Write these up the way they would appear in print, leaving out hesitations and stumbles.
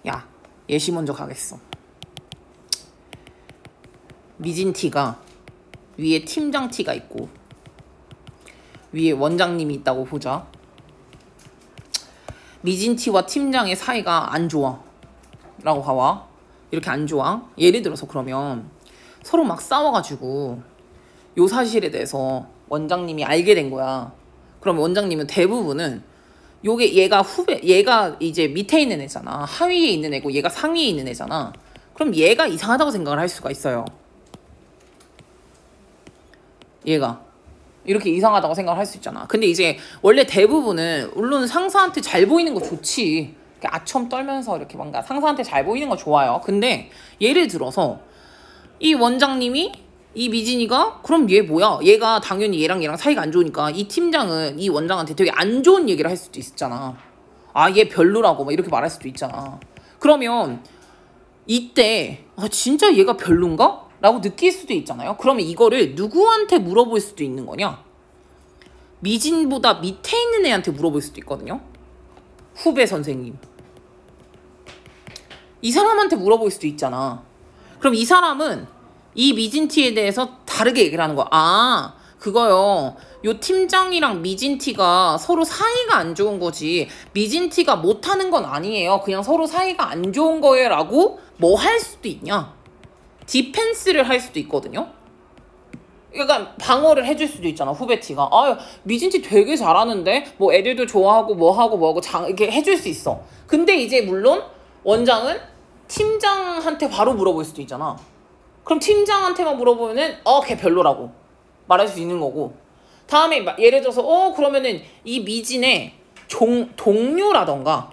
야, 예시 먼저 가겠어. 미진 T가 위에 팀장 T가 있고 위에 원장님이 있다고 보자. 미진 T와 팀장의 사이가 안 좋아 라고 봐봐. 이렇게 안 좋아. 예를 들어서 그러면 서로 막 싸워가지고 요 사실에 대해서 원장님이 알게 된 거야. 그럼 원장님은 대부분은 요게 얘가 이제 밑에 있는 애잖아. 하위에 있는 애고 얘가 상위에 있는 애잖아. 그럼 얘가 이상하다고 생각을 할 수가 있어요. 얘가 이렇게 이상하다고 생각을 할 수 있잖아. 근데 이제 원래 대부분은 물론 상사한테 잘 보이는 거 좋지. 이렇게 아첨 떨면서 이렇게 뭔가 상사한테 잘 보이는 거 좋아요. 근데 예를 들어서 이 원장님이 이 미진이가 그럼 얘 뭐야? 얘가 당연히 얘랑 사이가 안 좋으니까 이 팀장은 이 원장한테 되게 안 좋은 얘기를 할 수도 있잖아. 아, 얘 별로라고 막 이렇게 말할 수도 있잖아. 그러면 이때 진짜 얘가 별론가? 라고 느낄 수도 있잖아요. 그러면 이거를 누구한테 물어볼 수도 있는 거냐? 미진보다 밑에 있는 애한테 물어볼 수도 있거든요. 후배 선생님. 이 사람한테 물어볼 수도 있잖아. 그럼 이 사람은 이 미진티에 대해서 다르게 얘기를 하는 거야. 아, 그거요. 요 팀장이랑 미진티가 서로 사이가 안 좋은 거지. 미진티가 못하는 건 아니에요. 그냥 서로 사이가 안 좋은 거예요. 라고 뭐 할 수도 있냐? 디펜스를 할 수도 있거든요. 그러니까 방어를 해줄 수도 있잖아. 후배티가. 아유, 미진티 되게 잘하는데 뭐 애들도 좋아하고 뭐하고 이렇게 해줄 수 있어. 근데 이제 물론 원장은 팀장한테 바로 물어볼 수도 있잖아. 그럼 팀장한테만 물어보면은 걔 별로라고 말할 수 있는 거고. 다음에 예를 들어서 그러면은 이 미진의 동료라던가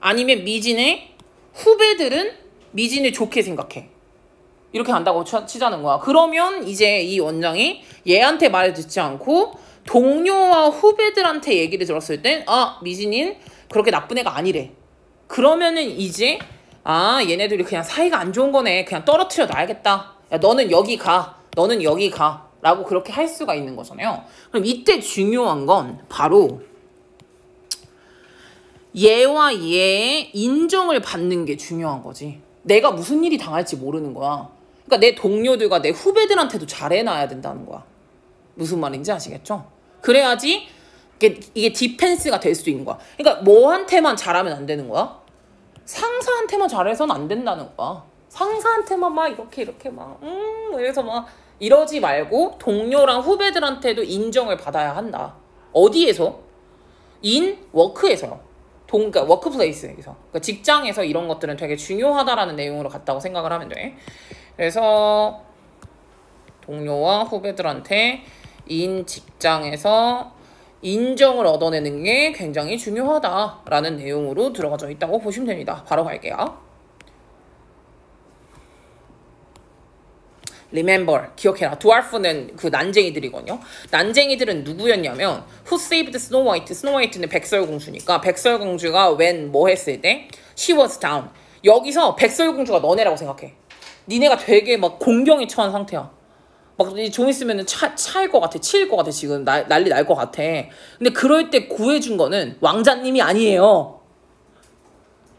아니면 미진의 후배들은 미진을 좋게 생각해. 이렇게 한다고 치자는 거야. 그러면 이제 이 원장이 얘한테 말을 듣지 않고 동료와 후배들한테 얘기를 들었을 땐 미진이는 그렇게 나쁜 애가 아니래. 그러면은 이제 얘네들이 그냥 사이가 안 좋은 거네. 그냥 떨어뜨려 놔야겠다. 야, 너는 여기 가. 너는 여기 가. 라고 그렇게 할 수가 있는 거잖아요. 그럼 이때 중요한 건 바로 얘와 얘의 인정을 받는 게 중요한 거지. 내가 무슨 일이 당할지 모르는 거야. 그러니까 내 동료들과 내 후배들한테도 잘해놔야 된다는 거야. 무슨 말인지 아시겠죠? 그래야지 이게 디펜스가 될 수도 있는 거야. 그러니까 뭐한테만 잘하면 안 되는 거야? 상사한테만 잘해서는 안 된다는 거야. 상사한테만 막 이렇게 막 이래서 막 이러지 말고 동료랑 후배들한테도 인정을 받아야 한다. 어디에서? 워크에서요. 그러니까 워크플레이스에서. 그러니까 직장에서 이런 것들은 되게 중요하다라는 내용으로 갔다고 생각을 하면 돼. 그래서 동료와 후배들한테 직장에서 인정을 얻어내는 게 굉장히 중요하다라는 내용으로 들어가져 있다고 보시면 됩니다. 바로 갈게요. Remember, 기억해라. 드와프는 그 난쟁이들이거든요. 난쟁이들은 누구였냐면 Who saved Snow White? 스노우 화이트는 백설공주니까 백설공주가 뭐 했을 때 She was down. 여기서 백설공주가 너네라고 생각해. 니네가 되게 막 공경에 처한 상태야. 막 좀 있으면 차일 것 같아. 치일 것 같아. 지금 난리 날 것 같아. 근데 그럴 때 구해준 거는 왕자님이 아니에요.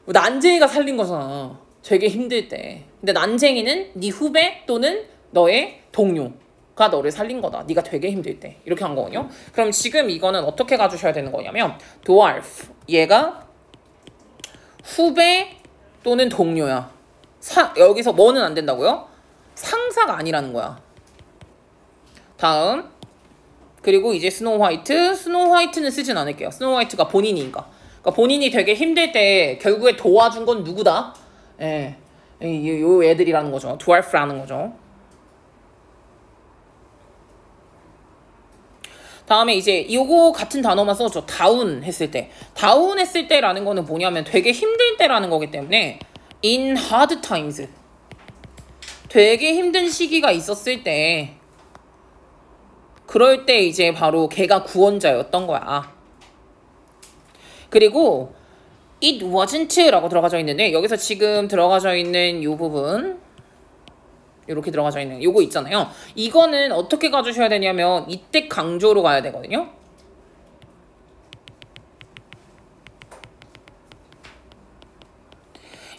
난쟁이가 살린 거잖아. 되게 힘들 때. 근데 난쟁이는 네 후배 또는 너의 동료가 너를 살린 거다. 네가 되게 힘들 때. 이렇게 한 거거든요. 그럼 지금 이거는 어떻게 가주셔야 되는 거냐면 dwarf. 얘가 후배 또는 동료야. 여기서 뭐는 안 된다고요? 상사가 아니라는 거야. 다음. 그리고 이제 스노우 화이트는 쓰진 않을게요. 스노우 화이트가 본인이니까. 그러니까 본인이 되게 힘들 때 결국에 도와준 건 누구다? 예. 요 애들이라는 거죠. dwarf라는 거죠. 다음에 이제 요거 같은 단어만 써줘. 다운 했을 때. 다운 했을 때라는 거는 뭐냐면 되게 힘들 때라는 거기 때문에 in hard times. 되게 힘든 시기가 있었을 때 그럴 때 이제 바로 걔가 구원자였던 거야. 그리고 it wasn't 라고 들어가져 있는데 여기서 지금 들어가져 있는 요 부분 이렇게 들어가져 있는 요거 있잖아요. 이거는 어떻게 가주셔야 되냐면 이때 강조로 가야 되거든요.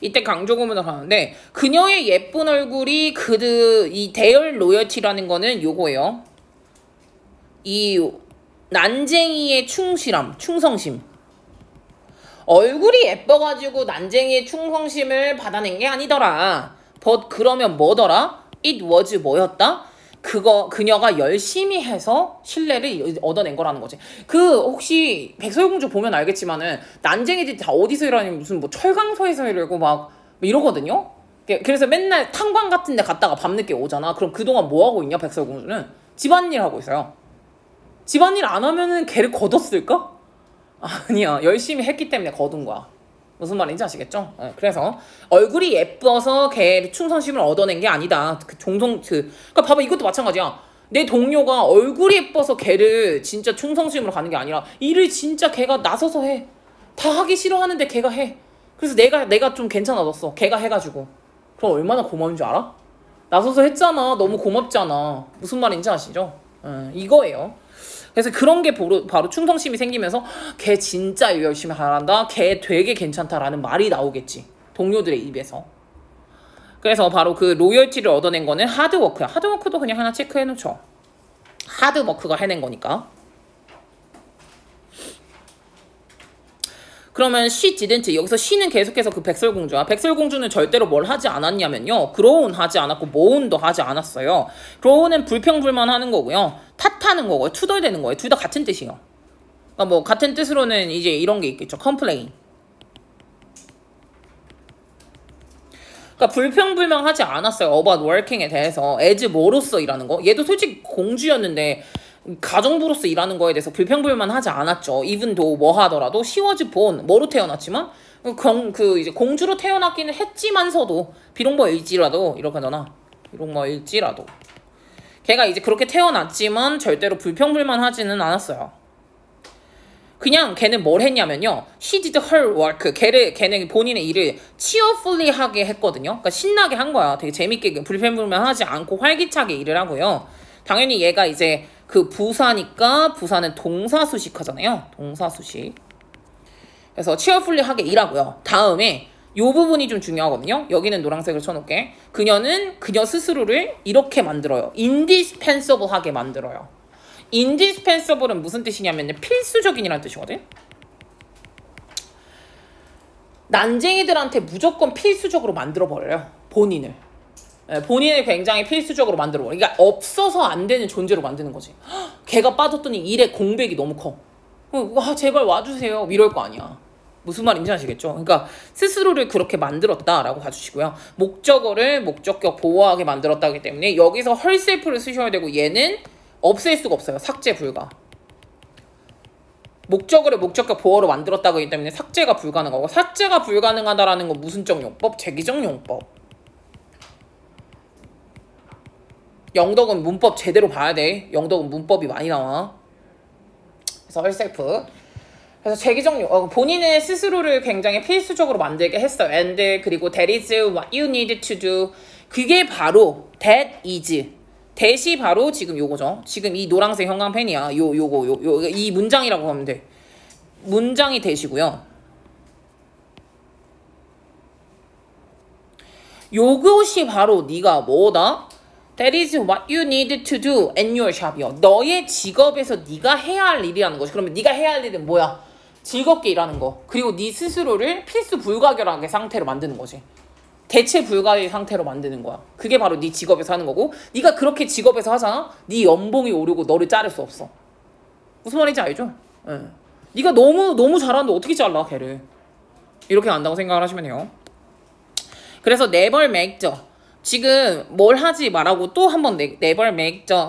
이때 강조 구문을 하는데 그녀의 예쁜 얼굴이 이 대열 로열티라는 거는 요거예요. 이 난쟁이의 충성심. 얼굴이 예뻐가지고 난쟁이의 충성심을 받아낸 게 아니더라. 그러면 뭐더라? It was 뭐였다? 그녀가 열심히 해서 신뢰를 얻어낸 거라는 거지. 혹시 백설공주 보면 알겠지만은, 난쟁이들이 다 어디서 일하니 무슨 뭐 철강소에서 일하고 막 이러거든요? 그래서 맨날 탕방 같은 데 갔다가 밤늦게 오잖아. 그럼 그동안 뭐 하고 있냐, 백설공주는? 집안일 하고 있어요. 집안일 안 하면은 걔를 거뒀을까? 아니야. 열심히 했기 때문에 거둔 거야. 무슨 말인지 아시겠죠? 네, 그래서 얼굴이 예뻐서 걔 충성심을 얻어낸 게 아니다. 그러니까 봐봐, 이것도 마찬가지야. 내 동료가 얼굴이 예뻐서 걔를 진짜 충성심으로 가는 게 아니라 일을 진짜 걔가 나서서 해. 다 하기 싫어하는데 걔가 해. 그래서 내가 좀 괜찮아졌어. 걔가 해가지고. 그럼 얼마나 고마운 줄 알아? 나서서 했잖아. 너무 고맙잖아. 무슨 말인지 아시죠? 이거예요. 그래서 그런 게 바로 충성심이 생기면서 걔 진짜 열심히 잘한다. 걔 되게 괜찮다라는 말이 나오겠지. 동료들의 입에서. 그래서 바로 그 로열티를 얻어낸 거는 하드워크야. 하드워크도 그냥 하나 체크해놓죠. 하드워크가 해낸 거니까. 그러면 she didn't. 여기서 she는 계속해서 그 백설공주야. 백설공주는 절대로 뭘 하지 않았냐면요. 그로운 하지 않았고 모운도 하지 않았어요. 그로운은 불평불만하는 거고요. 탓하는 거고요. 투덜대는 거예요. 둘 다 같은 뜻이에요. 그러니까 뭐 같은 뜻으로는 이제 이런 게 있겠죠. complain. 그러니까 불평불만하지 않았어요. about working에 대해서. as 뭐로서 일하는 거. 얘도 솔직히 공주였는데 가정부로서 일하는 거에 대해서 불평불만하지 않았죠. even though 뭐 하더라도 she was born 뭐로 태어났지만 이제 공주로 태어났기는 했지만서도 비록 뭐일지라도 이렇게 하잖아. 비록 뭐일지라도 걔가 이제 그렇게 태어났지만 절대로 불평불만하지는 않았어요. 그냥 걔는 뭘 했냐면요. She did her work. 걔는 본인의 일을 cheerfully 하게 했거든요. 그러니까 신나게 한 거야. 되게 재밌게 불평불만하지 않고 활기차게 일을 하고요. 당연히 얘가 이제 그 부사니까 부사는 동사수식 하잖아요. 동사수식. 그래서 cheerfully 하게 일하고요. 다음에 요 부분이 좀 중요하거든요. 여기는 노란색을 쳐놓을게. 그녀는 그녀 스스로를 이렇게 만들어요. indispensable 하게 만들어요. indispensable은 무슨 뜻이냐면 필수적인이라는 뜻이거든. 난쟁이들한테 무조건 필수적으로 만들어버려요. 본인을 굉장히 필수적으로 만들어버려. 그러니까 없어서 안 되는 존재로 만드는 거지. 걔가 빠졌더니 일에 공백이 너무 커. 제발 와주세요. 이럴 거 아니야. 무슨 말인지 아시겠죠? 그러니까 스스로를 그렇게 만들었다라고 봐주시고요. 목적격 보호하게 만들었다기 때문에 여기서 herself를 쓰셔야 되고 얘는 없앨 수가 없어요. 삭제 불가. 목적격 보호로 만들었다기 때문에 삭제가 불가능하고 삭제가 불가능하다라는 건 무슨적 용법? 제기적 용법. 영덕은 문법 제대로 봐야 돼. 영덕은 문법이 많이 나와. 그래서 herself. 그래서 제기적 본인의 스스로를 굉장히 필수적으로 만들게 했어요. and 그리고 that is what you need to do. 그게 바로 that is. that이 바로 지금 요거죠. 지금 이 노란색 형광펜이야. 이 문장이라고 하면 돼. 문장이 that이고요. 요것이 바로 네가 뭐다? That is what you need to do in your shop이요. 너의 직업에서 네가 해야 할 일이라는 거지. 그러면 네가 해야 할 일은 뭐야? 즐겁게 일하는 거. 그리고 네 스스로를 필수 불가결하게 상태로 만드는 거지. 대체 불가의 상태로 만드는 거야. 그게 바로 네 직업에서 하는 거고 네가 그렇게 직업에서 하잖아? 네 연봉이 오르고 너를 자를 수 없어. 무슨 말인지 알죠? 네. 네가 너무 잘하는데 어떻게 잘라 걔를. 이렇게 안다고 생각을 하시면 돼요. 그래서 never make the 지금 뭘 하지 말라고 또 한번 never make the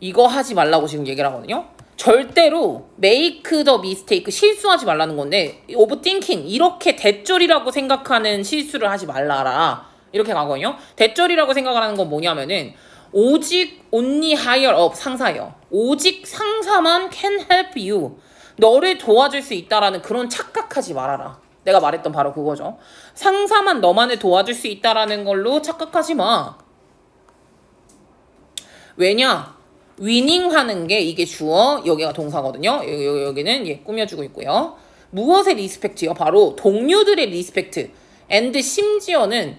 이거 하지 말라고 지금 얘기를 하거든요. 절대로 make the mistake 실수하지 말라는 건데 overthinking 이렇게 대절이라고 생각하는 실수를 하지 말라라 이렇게 가거든요. 대절이라고 생각하는 건 뭐냐면은 오직 only higher up 상사예요. 오직 상사만 can help you 너를 도와줄 수 있다라는 그런 착각하지 말아라. 내가 말했던 바로 그거죠. 상사만 너만을 도와줄 수 있다라는 걸로 착각하지 마. 왜냐? 위닝 하는 게 이게 주어, 여기가 동사거든요. 여기는 꾸며주고 있고요. 무엇의 리스펙트요? 바로 동료들의 리스펙트. and 심지어는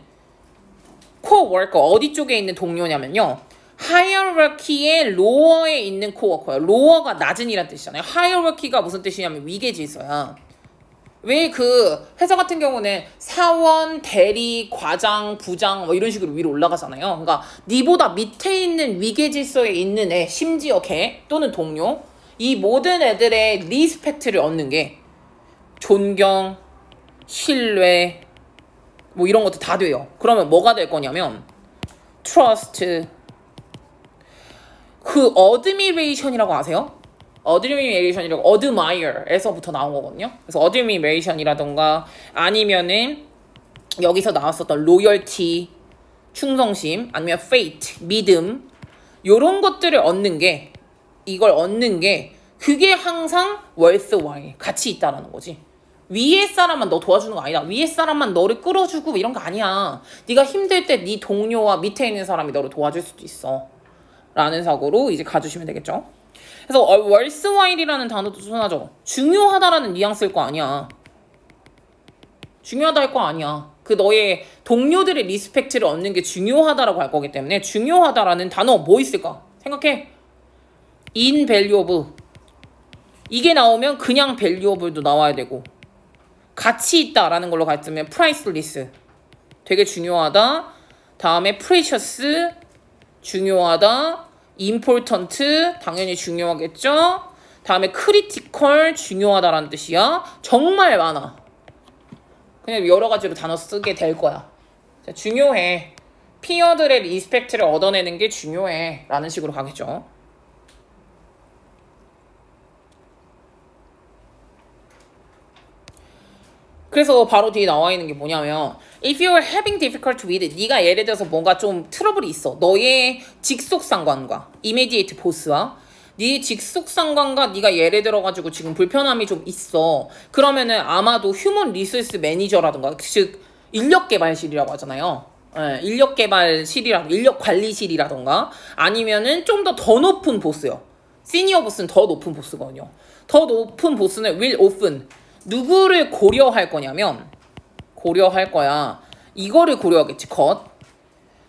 코워커 어디 쪽에 있는 동료냐면요. 하이어러키의 로어에 있는 코워커예요. 로어가 낮은 이란 뜻이잖아요. 하이어러키가 무슨 뜻이냐면 위계 질서야. 왜 그 회사 같은 경우는 사원, 대리, 과장, 부장 뭐 이런 식으로 위로 올라가잖아요. 그러니까 니보다 밑에 있는 위계 질서에 있는 애, 심지어 개 또는 동료, 이 모든 애들의 리스펙트를 얻는 게 존경, 신뢰 뭐 이런 것도 다 돼요. 그러면 뭐가 될 거냐면 trust, 그 admiration이라고 아세요? admiration이라고 admire에서부터 나온 거거든요. 그래서 admiration이라던가 아니면은 여기서 나왔었던 loyalty, 충성심, 아니면 faith, 믿음, 요런 것들을 얻는 게, 이걸 얻는 게 그게 항상 worthwhile, 가치 있다라는 거지. 위에 사람만 너 도와주는 거 아니다. 위에 사람만 너를 끌어주고 이런 거 아니야. 네가 힘들 때 네 동료와 밑에 있는 사람이 너를 도와줄 수도 있어. 라는 사고로 이제 가주시면 되겠죠. 그래서 worthwhile이라는 단어도 순하죠. 중요하다라는 뉘앙스일 거 아니야. 중요하다 할 거 아니야. 그 너의 동료들의 리스펙트를 얻는 게 중요하다라고 할 거기 때문에 중요하다라는 단어 뭐 있을까? 생각해. invaluable. 이게 나오면 그냥 valuable도 나와야 되고, 가치 있다라는 걸로 갔으면 priceless, 되게 중요하다. 다음에 precious, 중요하다. important, 당연히 중요하겠죠. 다음에 critical, 중요하다라는 뜻이야. 정말 많아. 그냥 여러 가지로 단어 쓰게 될 거야. 자, 중요해. 피어들의 리스펙트를 얻어내는 게 중요해. 라는 식으로 가겠죠. 그래서 바로 뒤에 나와 있는 게 뭐냐면 if you're having difficulty with it, 네가 예를 들어서 뭔가 좀 트러블이 있어. 너의 직속 상관과 immediate boss와 네 직속 상관과 네가 예를 들어가지고 지금 불편함이 좀 있어. 그러면은 아마도 휴먼 리소스 매니저라든가, 즉 인력개발실이라고 하잖아요. 네, 인력개발실이라든가 인력관리실이라든가 아니면은 좀 더 높은 보스요. 시니어 보스는 더 높은 보스거든요. 더 높은 보스는 will often, 누구를 고려할 거냐면 고려할 거야. 이거를 고려하겠지. 것.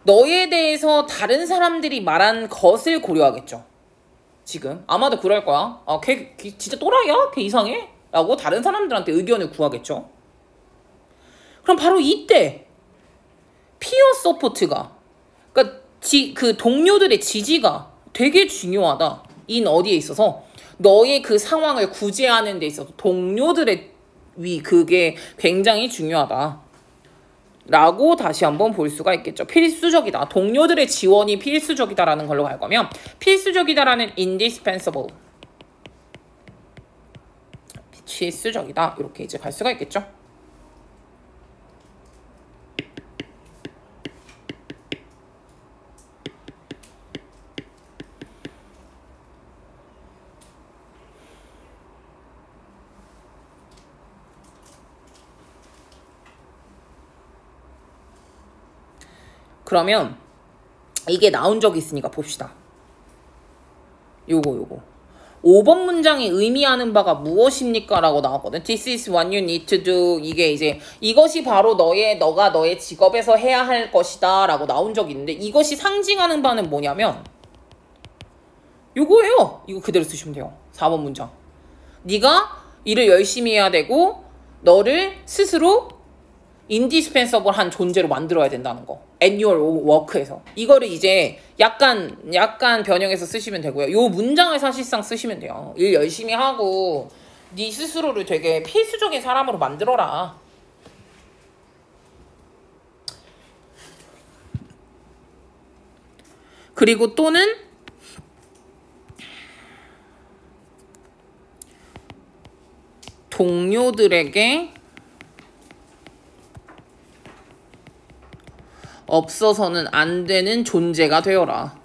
너에 대해서 다른 사람들이 말한 것을 고려하겠죠. 지금 아마도 그럴 거야. 아, 걔 진짜 또라이야? 걔 이상해? 라고 다른 사람들한테 의견을 구하겠죠. 그럼 바로 이때 피어 서포트가, 그러니까 그 동료들의 지지가 되게 중요하다. 인 어디에 있어서 너의 그 상황을 구제하는 데 있어서 동료들의 그게 굉장히 중요하다. 라고 다시 한번 볼 수가 있겠죠. 필수적이다. 동료들의 지원이 필수적이다라는 걸로 갈 거면 필수적이다라는 indispensable, 필수적이다. 이렇게 이제 갈 수가 있겠죠. 그러면 이게 나온 적이 있으니까 봅시다. 요거 5번 문장이 의미하는 바가 무엇입니까? 라고 나왔거든. This is what you need to do. 이게 이제 이것이 바로 너가 너의 직업에서 해야 할 것이다 라고 나온 적이 있는데, 이것이 상징하는 바는 뭐냐면 요거예요. 이거 그대로 쓰시면 돼요. 4번 문장. 네가 일을 열심히 해야 되고 너를 스스로 indispensable 한 존재로 만들어야 된다는 거. annual work에서. 이거를 이제 약간 변형해서 쓰시면 되고요. 요 문장을 사실상 쓰시면 돼요. 일 열심히 하고 네 스스로를 되게 필수적인 사람으로 만들어라. 그리고 또는 동료들에게 없어서는 안 되는 존재가 되어라.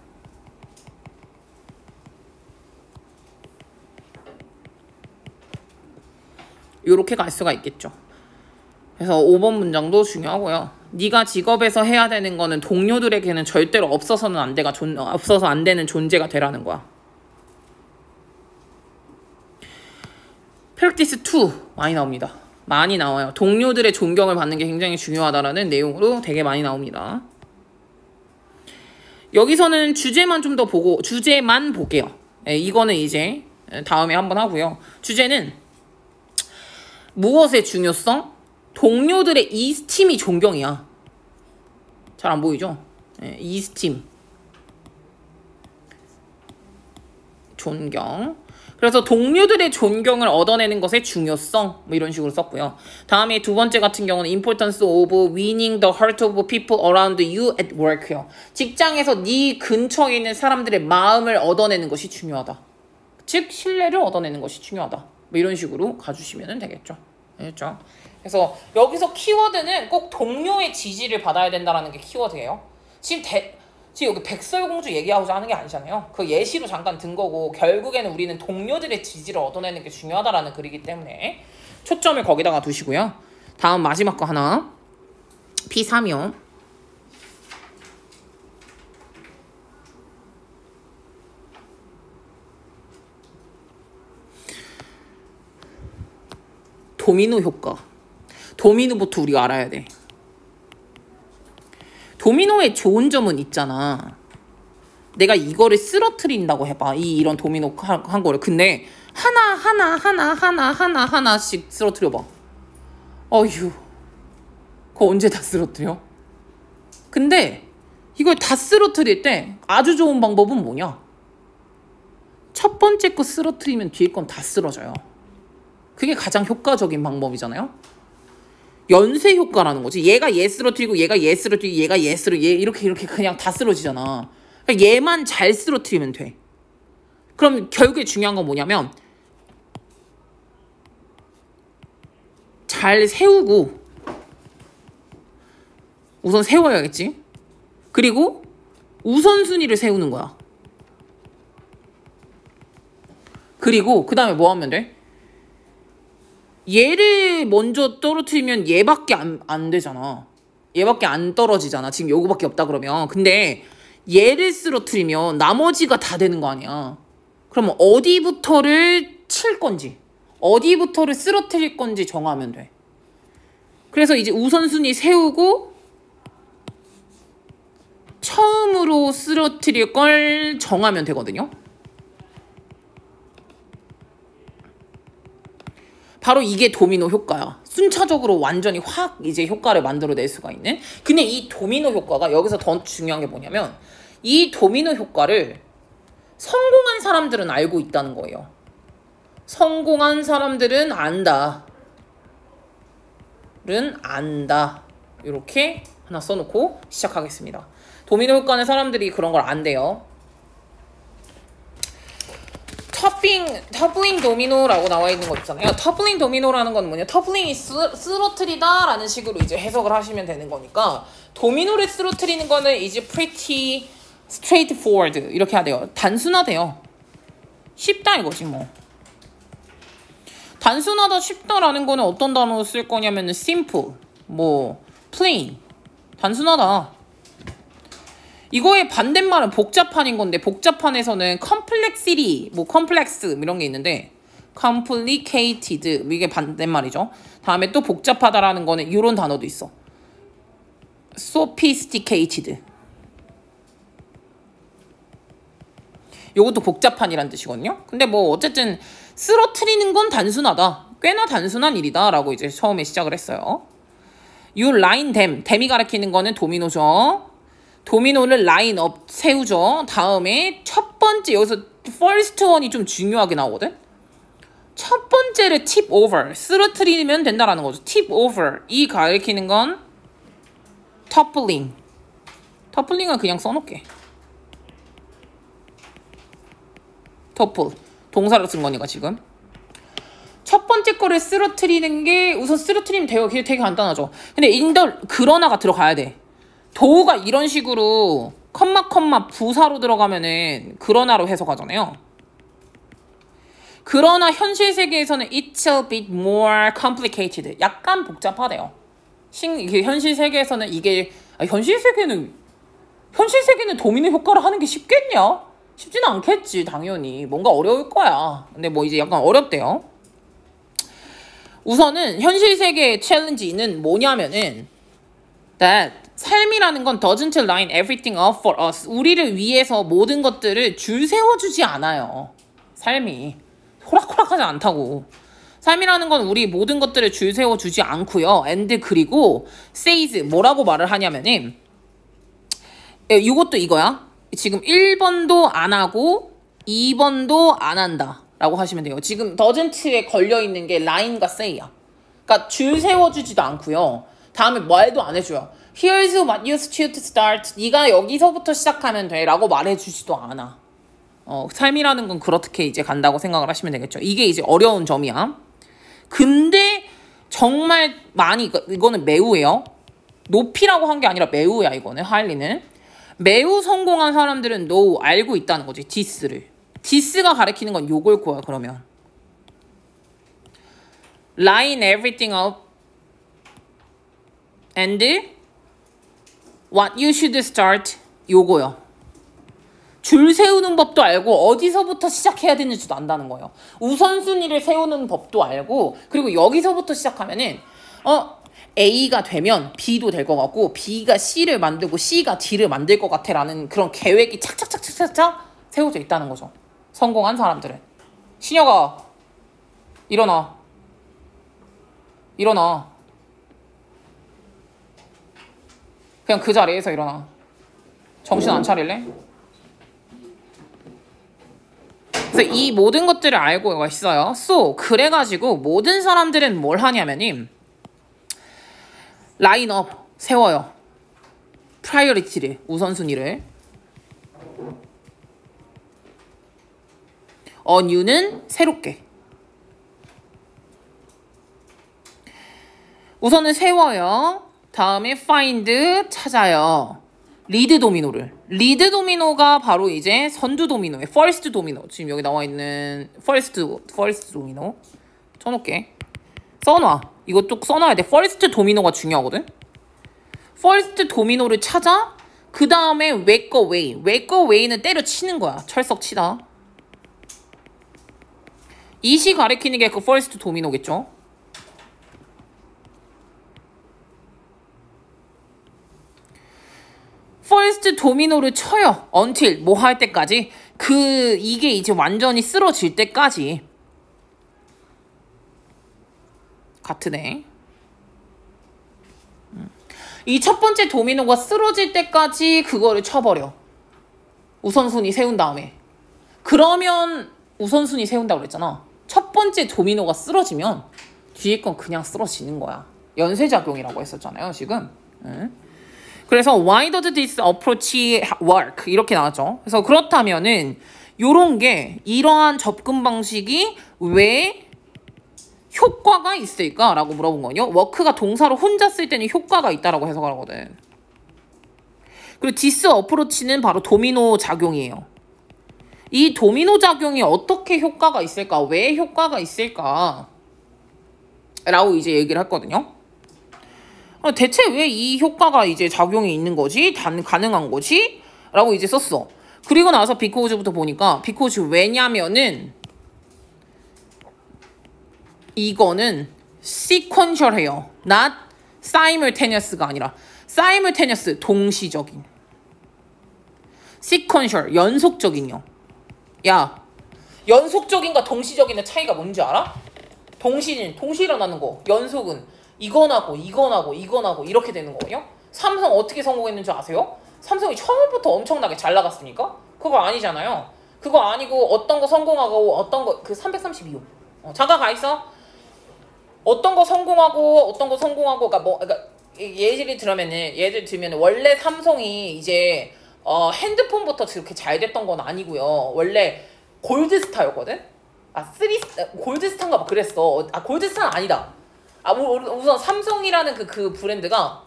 요렇게 갈 수가 있겠죠. 그래서 5번 문장도 중요하고요. 네가 직업에서 해야 되는 거는 동료들에게는 절대로 없어서는 없어서 안 되는 존재가 되라는 거야. practice 2 많이 나옵니다. 많이 나와요. 동료들의 존경을 받는 게 굉장히 중요하다라는 내용으로 되게 많이 나옵니다. 여기서는 주제만 좀 더 보고 주제만 볼게요. 네, 이거는 이제 다음에 한번 하고요. 주제는 무엇의 중요성? 동료들의 이스팀이 존경이야. 잘 안 보이죠? 네, 이스팀. 존경. 그래서 동료들의 존경을 얻어내는 것의 중요성 뭐 이런 식으로 썼고요. 다음에 두 번째 같은 경우는 importance of winning the heart of people around you at work요. 직장에서 네 근처에 있는 사람들의 마음을 얻어내는 것이 중요하다. 즉 신뢰를 얻어내는 것이 중요하다. 뭐 이런 식으로 가주시면 되겠죠. 알겠죠? 그래서 여기서 키워드는 꼭 동료의 지지를 받아야 된다는 게 키워드예요. 지금 여기 백설공주 얘기하고자 하는 게 아니잖아요. 그 예시로 잠깐 든 거고 결국에는 우리는 동료들의 지지를 얻어내는 게 중요하다라는 글이기 때문에 초점을 거기다가 두시고요. 다음 마지막 거 하나. P3이요. 도미노 효과. 도미노부터 우리가 알아야 돼. 도미노의 좋은 점은 있잖아. 내가 이거를 쓰러트린다고 해봐. 이런 도미노 한 거를. 근데 하나씩 쓰러트려봐. 어휴. 그거 언제 다 쓰러트려? 근데 이걸 다 쓰러트릴 때 아주 좋은 방법은 뭐냐? 첫 번째 거 쓰러트리면 뒤에 건 다 쓰러져요. 그게 가장 효과적인 방법이잖아요. 연쇄 효과라는 거지. 얘가 얘 쓰러뜨리고 얘가 얘 쓰러뜨리고 얘가 얘 쓰러뜨리고 얘 이렇게 그냥 다 쓰러지잖아. 그러니까 얘만 잘 쓰러뜨리면 돼. 그럼 결국에 중요한 건 뭐냐면 잘 세우고 우선 세워야겠지. 그리고 우선순위를 세우는 거야. 그리고 그 다음에 뭐 하면 돼? 얘를 먼저 떨어뜨리면 얘밖에 안 되잖아. 얘밖에 안 떨어지잖아. 지금 요거밖에 없다 그러면. 근데 얘를 쓰러뜨리면 나머지가 다 되는 거 아니야. 그러면 어디부터를 칠 건지 어디부터를 쓰러뜨릴 건지 정하면 돼. 그래서 이제 우선순위 세우고 처음으로 쓰러뜨릴 걸 정하면 되거든요. 바로 이게 도미노 효과야. 순차적으로 완전히 확 이제 효과를 만들어낼 수가 있는. 근데 이 도미노 효과가 여기서 더 중요한 게 뭐냐면 이 도미노 효과를 성공한 사람들은 알고 있다는 거예요. 성공한 사람들은 안다. 이렇게 하나 써놓고 시작하겠습니다. 도미노 효과는 사람들이 그런 걸 안 돼요. 터블링 도미노라고 나와 있는 거 있잖아요. 터블링 도미노라는 건 뭐냐? 터블링이 쓰러트리다 라는 식으로 이제 해석을 하시면 되는 거니까 도미노를 쓰러트리는 거는 이제 pretty straightforward 이렇게 해야 돼요. 단순하대요. 쉽다 이거지 뭐. 단순하다 쉽다라는 거는 어떤 단어 쓸 거냐면 simple, 뭐 plain, 단순하다. 이거의 반대말은 복잡한인 건데 복잡한에서는 complexity, 뭐 complex 이런 게 있는데 complicated 이게 반대말이죠. 다음에 또 복잡하다라는 거는 이런 단어도 있어. sophisticated. 요것도 복잡한이란 뜻이거든요. 근데 뭐 어쨌든 쓰러트리는 건 단순하다. 꽤나 단순한 일이다 라고 이제 처음에 시작을 했어요. You line them. them이 가리키는 거는 도미노죠. 도미노를 라인업 세우죠. 다음에 첫 번째 여기서 first one이 좀 중요하게 나오거든. 첫 번째를 tip over 쓰러뜨리면 된다라는 거죠. tip over 이 가리키는 건 toppling. toppling은 그냥 써놓게. topple 동사로 쓴 거니까 지금. 첫 번째 거를 쓰러뜨리는 게 우선 쓰러뜨리면 돼요. 그게 되게 간단하죠. 근데 그러나가 들어가야 돼. 도우가 이런 식으로 컴마 부사로 들어가면은 그러나로 해석하잖아요. 그러나 현실 세계에서는 it's a bit more complicated. 약간 복잡하대요. 현실 세계에서는 이게 현실 세계는 도미노 효과를 하는 게 쉽겠냐? 쉽지는 않겠지 당연히. 뭔가 어려울 거야. 근데 뭐 이제 약간 어렵대요. 우선은 현실 세계의 챌린지는 뭐냐면은 that 삶이라는 건 doesn't line everything up for us. 우리를 위해서 모든 것들을 줄 세워주지 않아요. 삶이 호락호락하지 않다고. 삶이라는 건 우리 모든 것들을 줄 세워주지 않고요. and 그리고 says 뭐라고 말을 하냐면은 이것도 이거야. 지금 1번도 안 하고 2번도 안 한다 라고 하시면 돼요. 지금 doesn't에 걸려있는 게 line과 say야. 그러니까 줄 세워주지도 않고요. 다음에 말도 안 해줘요. Here's what you should start. 네가 여기서부터 시작하면 돼 라고 말해주지도 않아. 삶이라는 건 그렇게 이제 간다고 생각을 하시면 되겠죠. 이게 이제 어려운 점이야. 근데 정말 많이 이거는 매우예요. 높이라고 한 게 아니라 매우야. 이거는 하일리는 매우 성공한 사람들은 know 알고 있다는 거지. this를 this가 가리키는 건 요걸 거야. 그러면 line everything up and what you should start 요거요. 줄 세우는 법도 알고 어디서부터 시작해야 되는지도 안다는 거예요. 우선순위를 세우는 법도 알고 그리고 여기서부터 시작하면은 A가 되면 B도 될 것 같고 B가 C를 만들고 C가 D를 만들 것 같아 라는 그런 계획이 착착착착착 세워져 있다는 거죠. 성공한 사람들은. 신혁아 일어나. 일어나. 그냥 그 자리에서 일어나. 정신 안 차릴래? 그래서 이 모든 것들을 알고 있어요. So 그래가지고 모든 사람들은 뭘 하냐면은 라인업 세워요. 프라이어리티를 우선순위를. new는 새롭게. 우선은 세워요. 다음에 find 찾아요. 리드 도미노를. 리드 도미노가 바로 이제 선두 도미노의 first 도미노. 지금 여기 나와 있는 first 도미노. 쳐놓을게. 써놔. 이거 또 써놔야 돼. first 도미노가 중요하거든. first 도미노를 찾아. 그 다음에 wake away. wake away는 때려치는 거야. 철썩 치다. 이시 가리키는 게 그 first 도미노겠죠. 퍼스트 도미노를 쳐요. until 뭐 할 때까지. 이게 이제 완전히 쓰러질 때까지. 같으네. 이 첫 번째 도미노가 쓰러질 때까지 그거를 쳐버려. 우선순위 세운 다음에. 그러면 우선순위 세운다고 그랬잖아. 첫 번째 도미노가 쓰러지면 뒤에 건 그냥 쓰러지는 거야. 연쇄작용이라고 했었잖아요. 지금. 그래서 why does this approach work? 이렇게 나왔죠. 그래서 그렇다면은 요런 게 이러한 접근 방식이 왜 효과가 있을까? 라고 물어본 거예요. work가 동사로 혼자 쓸 때는 효과가 있다라고 해석을 하거든. 그리고 this approach는 바로 도미노 작용이에요. 이 도미노 작용이 어떻게 효과가 있을까? 왜 효과가 있을까? 라고 이제 얘기를 했거든요. 대체 왜 이 효과가 이제 작용이 있는 거지? 가능한 거지? 라고 이제 썼어. 그리고 나서 because부터 보니까 because 왜냐면은 이거는 sequential해요. not simultaneous가 아니라 simultaneous 동시적인. sequential 연속적인요. 야, 연속적인과 동시적인의 차이가 뭔지 알아? 동시 일어나는 거. 연속은 이건하고 이렇게 되는 거거든요. 삼성 어떻게 성공했는지 아세요? 삼성이 처음부터 엄청나게 잘 나갔으니까? 그거 아니잖아요. 그거 아니고 어떤 거 성공하고 어떤 거 332호. 잠깐 가 있어. 어떤 거 성공하고 그러니까 예를 들면 원래 삼성이 이제 핸드폰부터 그렇게 잘 됐던 건 아니고요. 원래 골드스타였거든. 골드스타인가 뭐 그랬어. 골드스타는 아니다. 우선 삼성이라는 그 브랜드가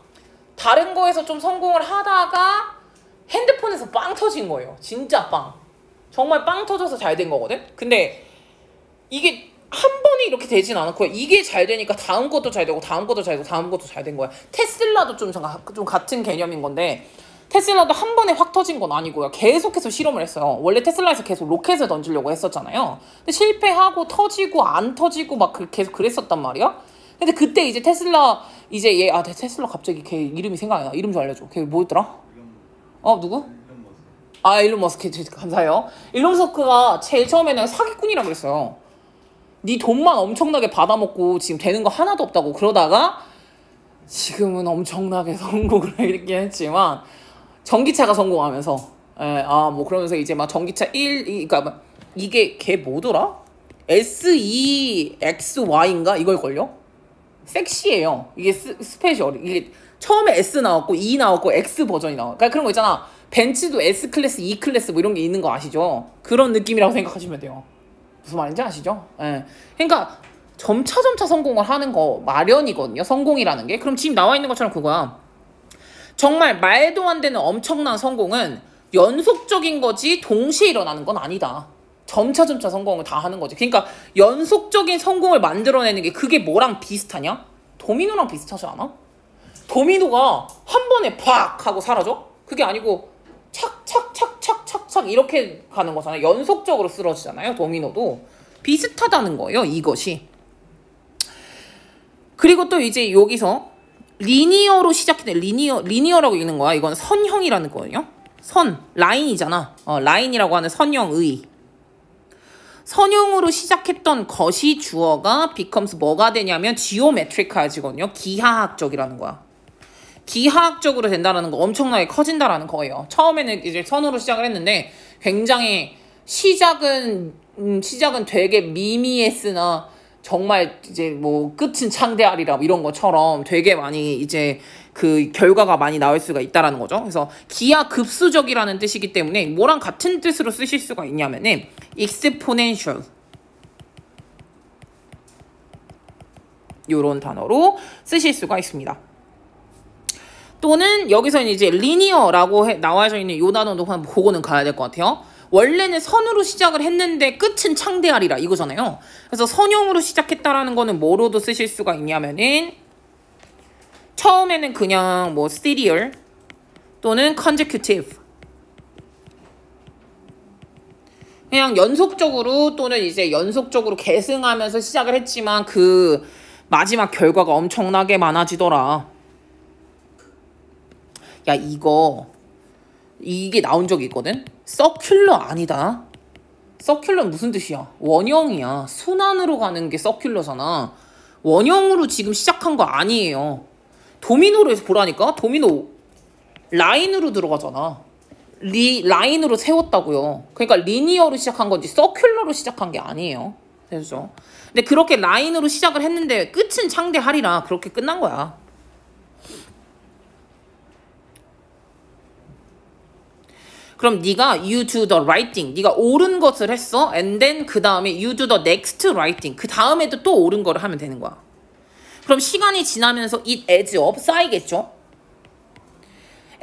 다른 거에서 좀 성공을 하다가 핸드폰에서 빵 터진 거예요. 진짜 빵. 정말 빵 터져서 잘 된 거거든. 근데 이게 한 번에 이렇게 되진 않았고요. 이게 잘 되니까 다음 것도 잘 되고 다음 것도 잘 되고 다음 것도 잘 된 거야. 테슬라도 좀 같은 개념인 건데 테슬라도 한 번에 확 터진 건 아니고요. 계속해서 실험을 했어요. 원래 테슬라에서 계속 로켓을 던지려고 했었잖아요. 근데 실패하고 터지고 안 터지고 막 계속 그랬었단 말이야. 근데 그때 이제 테슬라 이제 테슬라 갑자기 걔 이름이 생각이 나. 이름 좀 알려줘. 걔 뭐였더라? 누구? 일론 머스크. 감사해요. 일론 머스크가 제일 처음에는 사기꾼이라고 그랬어요. 네 돈만 엄청나게 받아먹고 지금 되는 거 하나도 없다고 그러다가 지금은 엄청나게 성공을 했긴 했지만 전기차가 성공하면서 뭐 그러면서 이제 막 전기차 그러니까 이게 걔 뭐더라? SEXY인가 이걸걸요? 섹시해요. 이게 스페셜. 이게 처음에 S 나왔고 E 나왔고 X 버전이 나와. 그러니까 그런 거 있잖아. 벤츠도 S 클래스, E 클래스 뭐 이런 게 있는 거 아시죠? 그런 느낌이라고 생각하시면 돼요. 무슨 말인지 아시죠? 그러니까 점차 성공을 하는 거 마련이거든요. 성공이라는 게. 그럼 지금 나와 있는 것처럼 그거야. 정말 말도 안 되는 엄청난 성공은 연속적인 거지 동시에 일어나는 건 아니다. 점차 성공을 다 하는 거지. 그러니까 연속적인 성공을 만들어내는 게 그게 뭐랑 비슷하냐? 도미노랑 비슷하지 않아? 도미노가 한 번에 팍 하고 사라져? 그게 아니고 착착착착착착 이렇게 가는 거잖아요. 연속적으로 쓰러지잖아요. 도미노도. 비슷하다는 거예요. 이것이. 그리고 또 이제 여기서 리니어로 시작했네. 리니어라고 읽는 거야. 이건 선형이라는 거예요. 라인이잖아. 라인이라고 하는 선형의. 선형으로 시작했던 것이 주어가 becomes 뭐가 되냐면 geometric이거든요. 기하학적이라는 거야. 기하학적으로 된다라는 거 엄청나게 커진다라는 거예요. 처음에는 이제 선으로 시작을 했는데 굉장히 시작은 되게 미미했으나 정말 이제 뭐 끝은 창대하리라 이런 것처럼 되게 많이 이제 그 결과가 많이 나올 수가 있다라는 거죠. 그래서 기하급수적이라는 뜻이기 때문에 뭐랑 같은 뜻으로 쓰실 수가 있냐면은 exponential 요런 단어로 쓰실 수가 있습니다. 또는 여기서는 이제 linear라고 나와져 있는 요 단어도 한번 보고는 가야 될 것 같아요. 원래는 선으로 시작을 했는데 끝은 창대하리라 이거잖아요. 그래서 선형으로 시작했다라는 거는 뭐로도 쓰실 수가 있냐면은 처음에는 그냥 뭐 serial 또는 consecutive 그냥 연속적으로 또는 이제 연속적으로 계승하면서 시작을 했지만 그 마지막 결과가 엄청나게 많아지더라. 야 이게 나온 적이 있거든? 서큘러 아니다. 서큘러는 무슨 뜻이야? 원형이야. 순환으로 가는 게 서큘러잖아. 원형으로 지금 시작한 거 아니에요. 도미노로 해서 보라니까? 도미노 라인으로 들어가잖아. 라인으로 세웠다고요. 그러니까 리니어로 시작한 건지 서큘러로 시작한 게 아니에요. 됐죠? 근데 그렇게 라인으로 시작을 했는데 끝은 창대하리라. 그렇게 끝난 거야. 그럼 네가 you do the right thing. 네가 옳은 것을 했어. And then 그 다음에 you do the next right thing. 그 다음에도 또 옳은 거를 하면 되는 거야. 그럼 시간이 지나면서 it adds up 쌓이겠죠.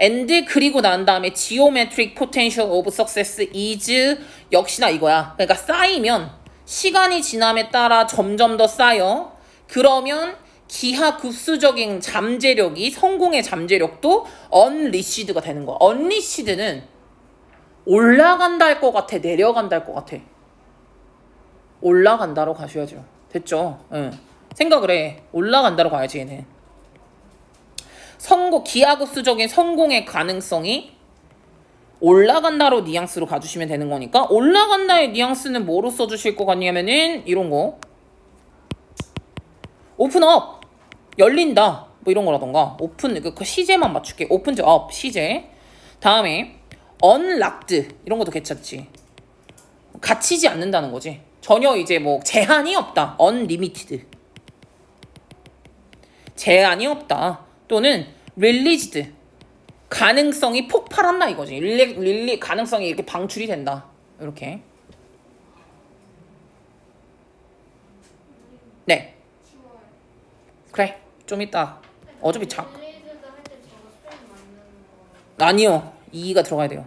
and 그리고 난 다음에 geometric potential of success is 역시나 이거야. 그러니까 쌓이면 시간이 지남에 따라 점점 더 쌓여. 그러면 기하급수적인 잠재력이 성공의 잠재력도 unleashed가 되는 거야. unleashed는 올라간다 할 것 같아? 내려간다 할 것 같아? 올라간다로 가셔야죠. 됐죠? 응. 생각을 해. 올라간다로 가야지 얘는. 기하급수적인 성공의 가능성이 올라간다로 뉘앙스로 가주시면 되는 거니까 올라간다의 뉘앙스는 뭐로 써주실 것 같냐면은 이런 거 오픈업 열린다 뭐 이런 거라던가 오픈 그 시제만 맞출게. 오픈 업 시제. 다음에 unlocked 이런 것도 괜찮지. 갇히지 않는다는 거지. 전혀 이제 뭐 제한이 없다. unlimited 제한이 없다. 또는 released 가능성이 폭발한다 이거지. 가능성이 이렇게 방출이 된다. 이렇게. 네. 그래. 좀 이따. 어차피 아니요. 2가 들어가야 돼요.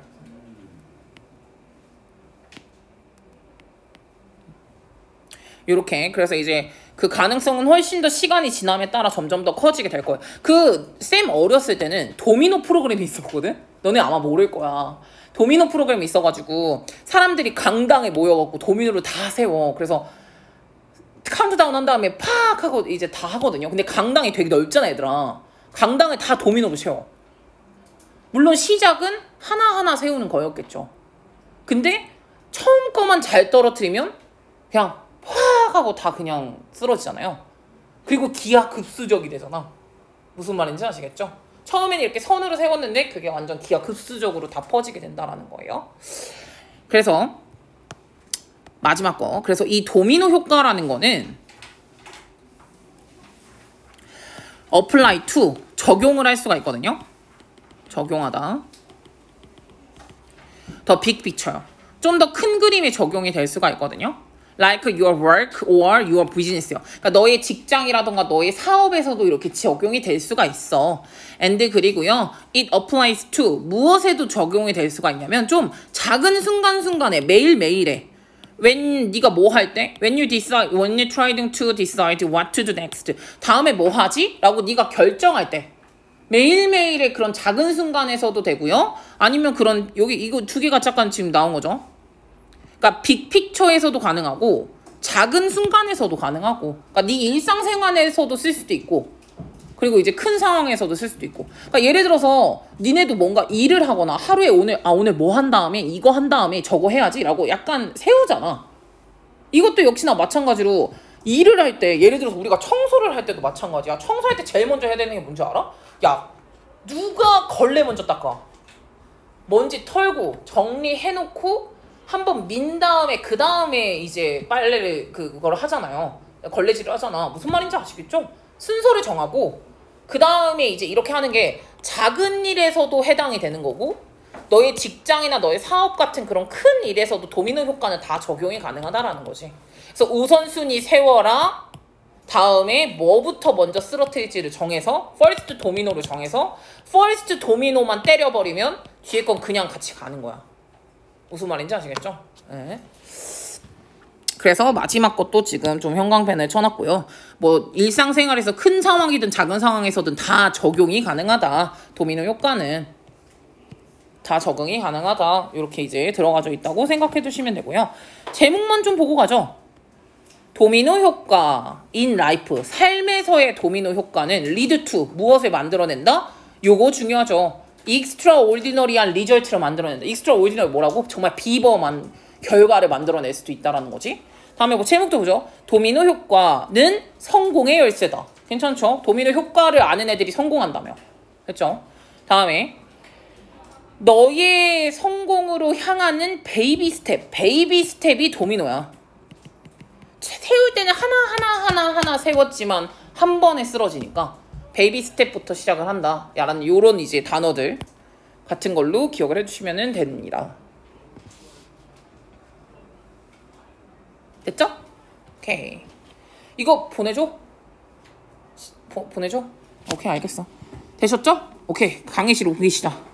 요렇게. 그래서 이제 그 가능성은 훨씬 더 시간이 지남에 따라 점점 더 커지게 될 거예요. 그 쌤 어렸을 때는 도미노 프로그램이 있었거든? 너네 아마 모를 거야. 도미노 프로그램이 있어가지고 사람들이 강당에 모여갖고 도미노를 다 세워. 그래서 카운트다운 한 다음에 팍 하고 이제 다 하거든요. 근데 강당이 되게 넓잖아, 얘들아. 강당에 다 도미노를 세워. 물론 시작은 하나하나 세우는 거였겠죠. 근데 처음 거만 잘 떨어뜨리면 그냥 확 하고 다 그냥 쓰러지잖아요. 그리고 기하급수적이 되잖아. 무슨 말인지 아시겠죠? 처음에는 이렇게 선으로 세웠는데 그게 완전 기하급수적으로 다 퍼지게 된다라는 거예요. 그래서 마지막 거. 그래서 이 도미노 효과라는 거는 apply to 적용을 할 수가 있거든요. 적용하다. 더 빅 픽처요. 좀 더 큰 그림에 적용이 될 수가 있거든요. Like your work or your business요. 그러니까 너의 직장이라던가 너의 사업에서도 이렇게 적용이 될 수가 있어. And 그리고요. It applies to 무엇에도 적용이 될 수가 있냐면 좀 작은 순간순간에 매일매일에 when 네가 뭐 할 때 when you're trying to decide what to do next 다음에 뭐 하지? 라고 네가 결정할 때 매일매일의 그런 작은 순간에서도 되고요. 아니면 그런 여기 이거 두 개가 잠깐 지금 나온 거죠. 그러니까 빅픽처에서도 가능하고 작은 순간에서도 가능하고 그러니까 네 일상생활에서도 쓸 수도 있고 그리고 이제 큰 상황에서도 쓸 수도 있고 그러니까 예를 들어서 니네도 뭔가 일을 하거나 하루에 오늘 뭐 한 다음에 이거 한 다음에 저거 해야지 라고 약간 세우잖아. 이것도 역시나 마찬가지로 일을 할 때 예를 들어서 우리가 청소를 할 때도 마찬가지야. 청소할 때 제일 먼저 해야 되는 게 뭔지 알아? 야 누가 걸레 먼저 닦아? 먼지 털고 정리해놓고 한번 민 다음에 그 다음에 이제 빨래를 그걸 하잖아요. 걸레질을 하잖아. 무슨 말인지 아시겠죠? 순서를 정하고 그 다음에 이제 이렇게 하는 게 작은 일에서도 해당이 되는 거고 너의 직장이나 너의 사업 같은 그런 큰 일에서도 도미노 효과는 다 적용이 가능하다라는 거지. 그래서 우선순위 세워라. 다음에 뭐부터 먼저 쓰러뜨릴지를 정해서 퍼스트 도미노를 정해서 퍼스트 도미노만 때려버리면 뒤에 건 그냥 같이 가는 거야. 무슨 말인지 아시겠죠? 네. 그래서 마지막 것도 지금 좀 형광펜을 쳐놨고요. 뭐 일상생활에서 큰 상황이든 작은 상황에서든 다 적용이 가능하다. 도미노 효과는 다 적응이 가능하다. 이렇게 이제 들어가져 있다고 생각해 두시면 되고요. 제목만 좀 보고 가죠. 도미노 효과 in life 삶에서의 도미노 효과는 lead to 무엇을 만들어낸다? 요거 중요하죠. extraordinary한 리절트를 만들어낸다. extraordinary 뭐라고? 정말 비범한 결과를 만들어낼 수도 있다라는 거지. 다음에 뭐 제목도 보죠. 도미노 효과는 성공의 열쇠다. 괜찮죠? 도미노 효과를 아는 애들이 성공한다며. 됐죠? 다음에 너의 성공으로 향하는 베이비 스텝. 베이비 스텝이 도미노야. 세울 때는 하나 세웠지만 한 번에 쓰러지니까 베이비 스텝부터 시작을 한다. 야라는 요런 이제 단어들 같은 걸로 기억을 해주시면 됩니다. 됐죠? 오케이. 이거 보내줘? 보내줘? 오케이, 알겠어. 되셨죠? 오케이, 강의실 옮기시다.